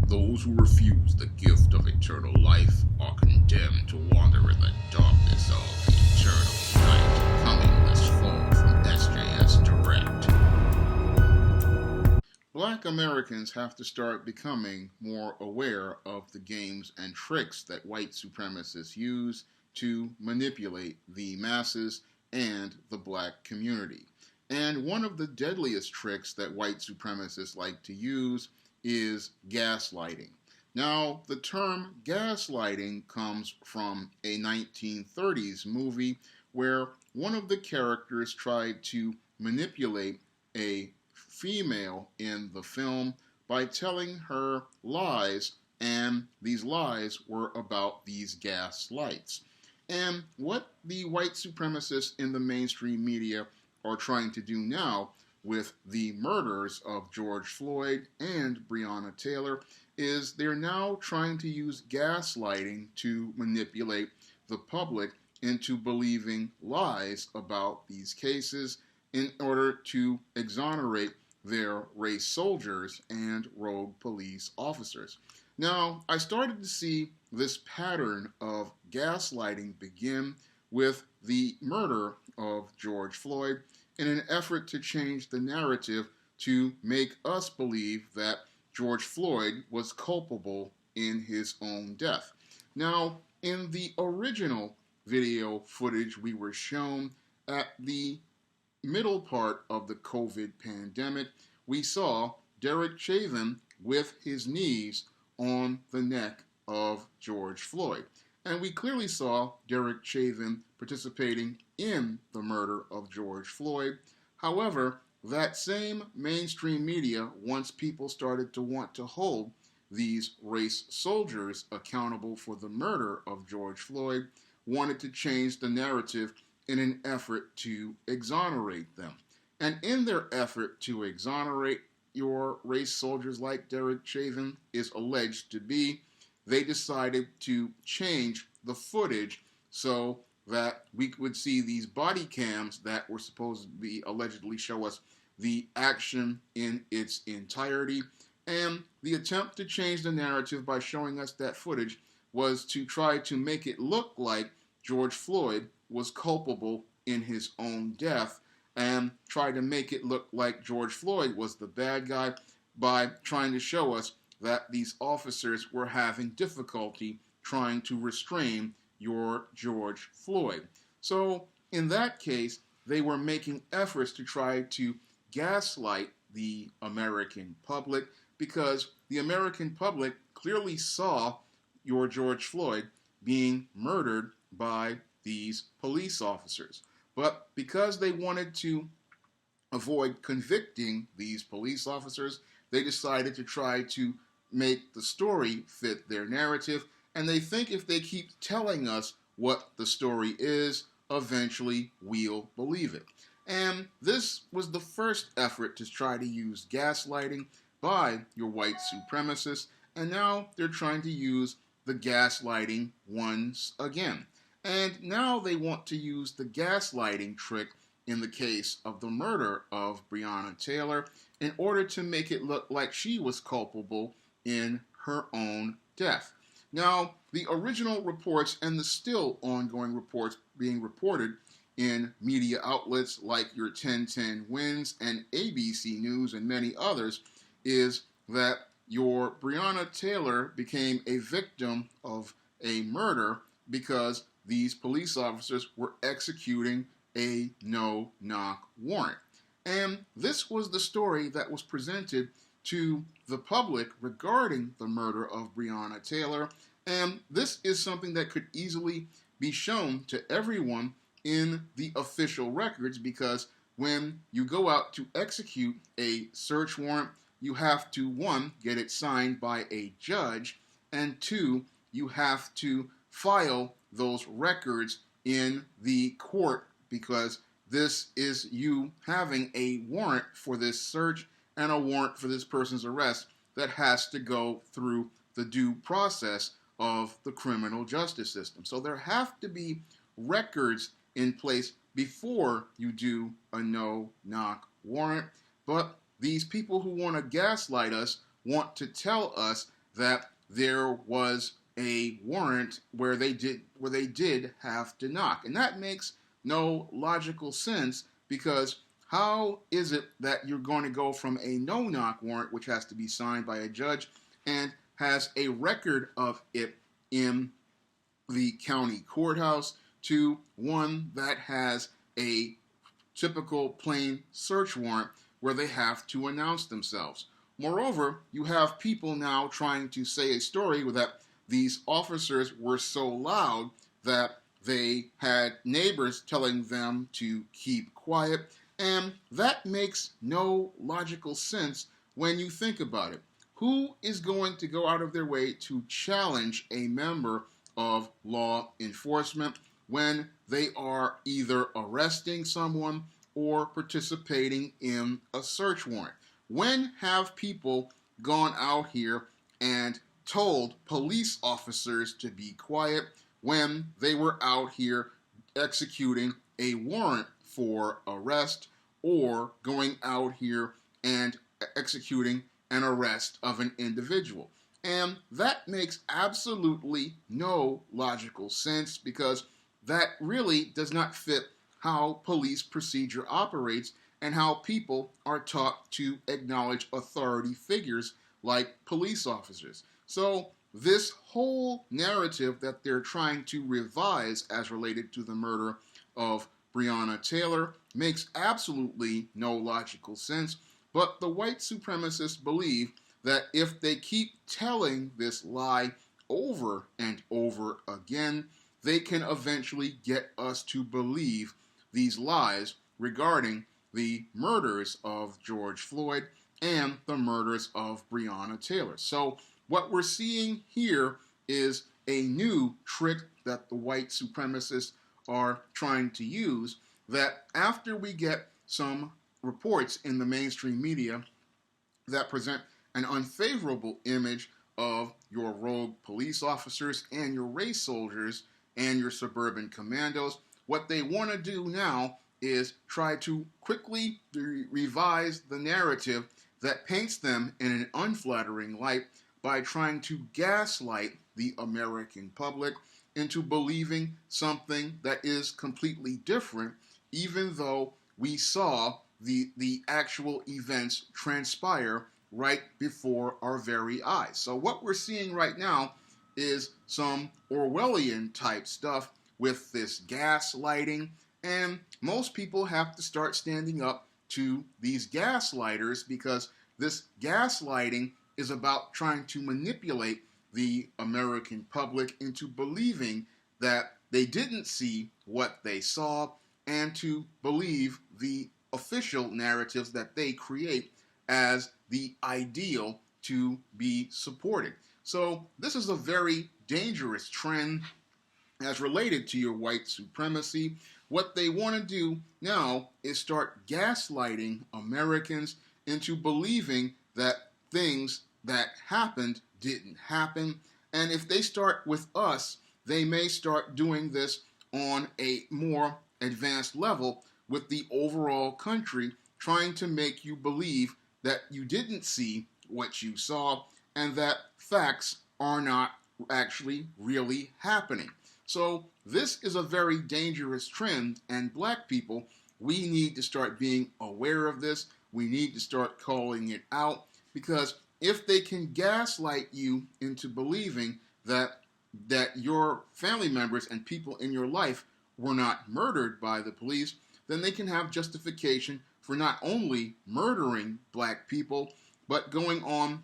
Those who refuse the gift of eternal life are condemned to wander in the darkness of eternal night. Coming this fall from SJS Direct. Black Americans have to start becoming more aware of the games and tricks that white supremacists use to manipulate the masses and the black community. And one of the deadliest tricks that white supremacists like to use is gaslighting. Now, the term gaslighting comes from a 1930s movie where one of the characters tried to manipulate a female in the film by telling her lies, and these lies were about these gas lights. And what the white supremacists in the mainstream media are trying to do now with the murders of George Floyd and Breonna Taylor is they're now trying to use gaslighting to manipulate the public into believing lies about these cases in order to exonerate their race soldiers and rogue police officers. Now, I started to see this pattern of gaslighting begin with the murder of George Floyd in an effort to change the narrative to make us believe that George Floyd was culpable in his own death. Now, in the original video footage we were shown at the middle part of the COVID pandemic, we saw Derek Chauvin with his knees on the neck of George Floyd. And we clearly saw Derek Chauvin participating in the murder of George Floyd. However, that same mainstream media, once people started to want to hold these race soldiers accountable for the murder of George Floyd, wanted to change the narrative in an effort to exonerate them. And in their effort to exonerate your race soldiers like Derek Chauvin is alleged to be, they decided to change the footage so that we would see these body cams that were supposed to be allegedly show us the action in its entirety. And the attempt to change the narrative by showing us that footage was to try to make it look like George Floyd was culpable in his own death and try to make it look like George Floyd was the bad guy by trying to show us that these officers were having difficulty trying to restrain your George Floyd. So in that case, they were making efforts to try to gaslight the American public because the American public clearly saw your George Floyd being murdered by these police officers. But because they wanted to avoid convicting these police officers, they decided to try to make the story fit their narrative, and they think if they keep telling us what the story is, eventually we'll believe it. And this was the first effort to try to use gaslighting by your white supremacists, and now they're trying to use the gaslighting once again. And now they want to use the gaslighting trick in the case of the murder of Breonna Taylor in order to make it look like she was culpable in her own death. Now, the original reports and the still ongoing reports being reported in media outlets like your 1010 Wins and ABC News and many others is that your Breonna Taylor became a victim of a murder because these police officers were executing a no-knock warrant. And this was the story that was presented to the public regarding the murder of Breonna Taylor. And this is something that could easily be shown to everyone in the official records because when you go out to execute a search warrant, you have to, one, get it signed by a judge, and two, you have to file those records in the court because this is you having a warrant for this search and a warrant for this person's arrest that has to go through the due process of the criminal justice system. So there have to be records in place before you do a no-knock warrant. But these people who want to gaslight us want to tell us that there was a warrant where they did have to knock. And that makes no logical sense, because how is it that you're going to go from a no-knock warrant, which has to be signed by a judge and has a record of it in the county courthouse, to one that has a typical plain search warrant where they have to announce themselves? Moreover, you have people now trying to say a story that these officers were so loud that they had neighbors telling them to keep quiet, and that makes no logical sense when you think about it. Who is going to go out of their way to challenge a member of law enforcement when they are either arresting someone or participating in a search warrant? When have people gone out here and told police officers to be quiet when they were out here executing a warrant for arrest, or going out here and executing an arrest of an individual? And that makes absolutely no logical sense, because that really does not fit how police procedure operates and how people are taught to acknowledge authority figures like police officers. So this whole narrative that they're trying to revise as related to the murder of Breonna Taylor makes absolutely no logical sense. But the white supremacists believe that if they keep telling this lie over and over again, they can eventually get us to believe these lies regarding the murders of George Floyd and the murders of Breonna Taylor. So what we're seeing here is a new trick that the white supremacists are trying to use, that after we get some reports in the mainstream media that present an unfavorable image of your rogue police officers and your race soldiers and your suburban commandos, what they want to do now is try to quickly revise the narrative that paints them in an unflattering light by trying to gaslight the American public into believing something that is completely different, even though we saw the actual events transpire right before our very eyes. So what we're seeing right now is some Orwellian type stuff with this gaslighting, and most people have to start standing up to these gaslighters, because this gaslighting is about trying to manipulate the American public into believing that they didn't see what they saw, and to believe the official narratives that they create as the ideal to be supported. So this is a very dangerous trend as related to your white supremacy. What they want to do now is start gaslighting Americans into believing that things that happened didn't happen. And if they start with us, they may start doing this on a more advanced level with the overall country, trying to make you believe that you didn't see what you saw and that facts are not actually really happening. So this is a very dangerous trend, and black people, we need to start being aware of this. We need to start calling it out, because if they can gaslight you into believing that your family members and people in your life were not murdered by the police, then they can have justification for not only murdering black people, but going on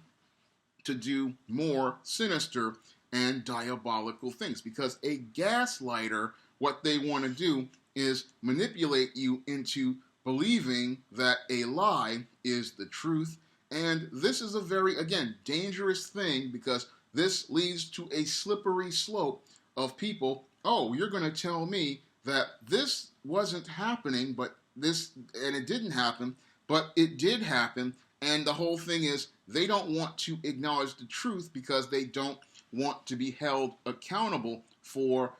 to do more sinister and diabolical things. Because a gaslighter, what they want to do is manipulate you into believing that a lie is the truth. And this is a very, again, dangerous thing, because this leads to a slippery slope of people. Oh, you're going to tell me that this wasn't happening, but this, and it didn't happen, but it did happen. And the whole thing is they don't want to acknowledge the truth because they don't want to be held accountable for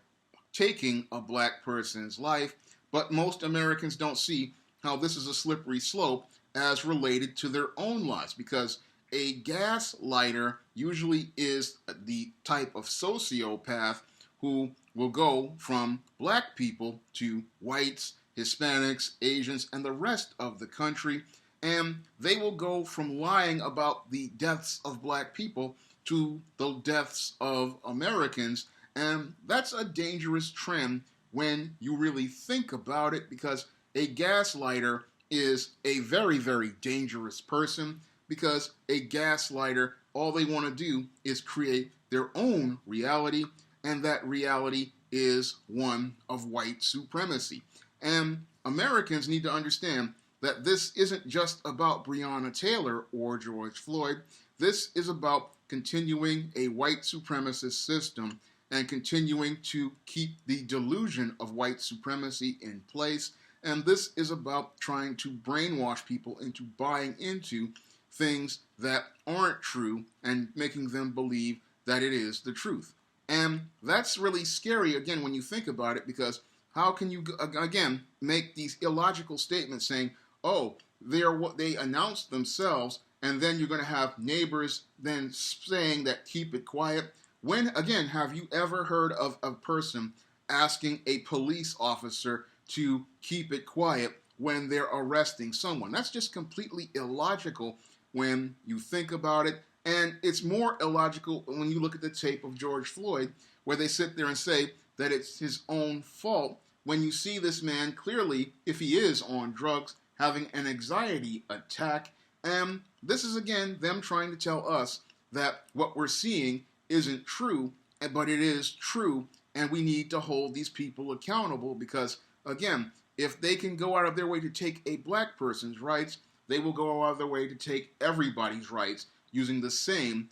taking a black person's life. But most Americans don't see how this is a slippery slope as related to their own lives, because a gaslighter usually is the type of sociopath who will go from black people to whites, Hispanics, Asians, and the rest of the country. And they will go from lying about the deaths of black people to the deaths of Americans. And that's a dangerous trend when you really think about it, because a gaslighter is a very, very dangerous person, because a gaslighter, all they want to do is create their own reality, and that reality is one of white supremacy. And Americans need to understand that this isn't just about Breonna Taylor or George Floyd. This is about continuing a white supremacist system and continuing to keep the delusion of white supremacy in place. And this is about trying to brainwash people into buying into things that aren't true and making them believe that it is the truth. And that's really scary, again, when you think about it, because how can you, again, make these illogical statements saying, oh, they're what they announced themselves, and then you're going to have neighbors then saying that keep it quiet. When, again, have you ever heard of a person asking a police officer to keep it quiet when they're arresting someone? That's just completely illogical when you think about it. And it's more illogical when you look at the tape of George Floyd, where they sit there and say that it's his own fault, when you see this man clearly, if he is on drugs, having an anxiety attack. And this is, again, them trying to tell us that what we're seeing isn't true, but it is true, and we need to hold these people accountable, because, again, if they can go out of their way to take a black person's rights, they will go out of their way to take everybody's rights using the same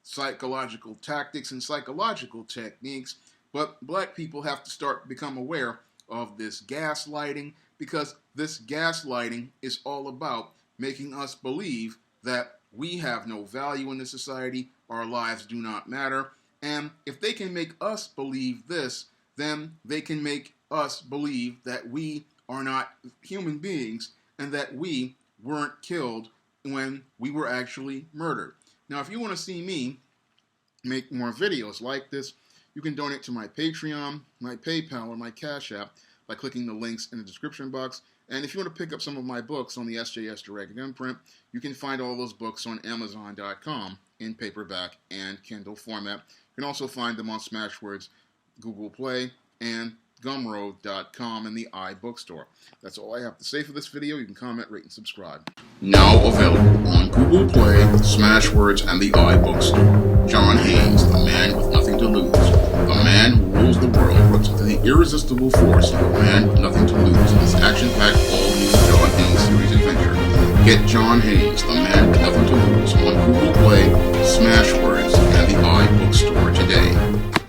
psychological tactics and psychological techniques. But black people have to start to become aware of this gaslighting, because this gaslighting is all about making us believe that we have no value in this society, our lives do not matter. And if they can make us believe this, then they can make us believe that we are not human beings and that we weren't killed when we were actually murdered. Now, if you want to see me make more videos like this, you can donate to my Patreon, my PayPal, or my Cash App by clicking the links in the description box. And if you want to pick up some of my books on the SJS Direct imprint, you can find all those books on Amazon.com in paperback and Kindle format. You can also find them on Smashwords, Google Play, and Gumroad.com and the iBookstore. That's all I have to say for this video. You can comment, rate, and subscribe. Now available on Google Play, Smashwords, and the iBookstore. John Haynes, the man with nothing to lose. The man who rules the world looks into the irresistible force of a man with nothing to lose in this action-packed all-new John Haynes series adventure. Get John Haynes, the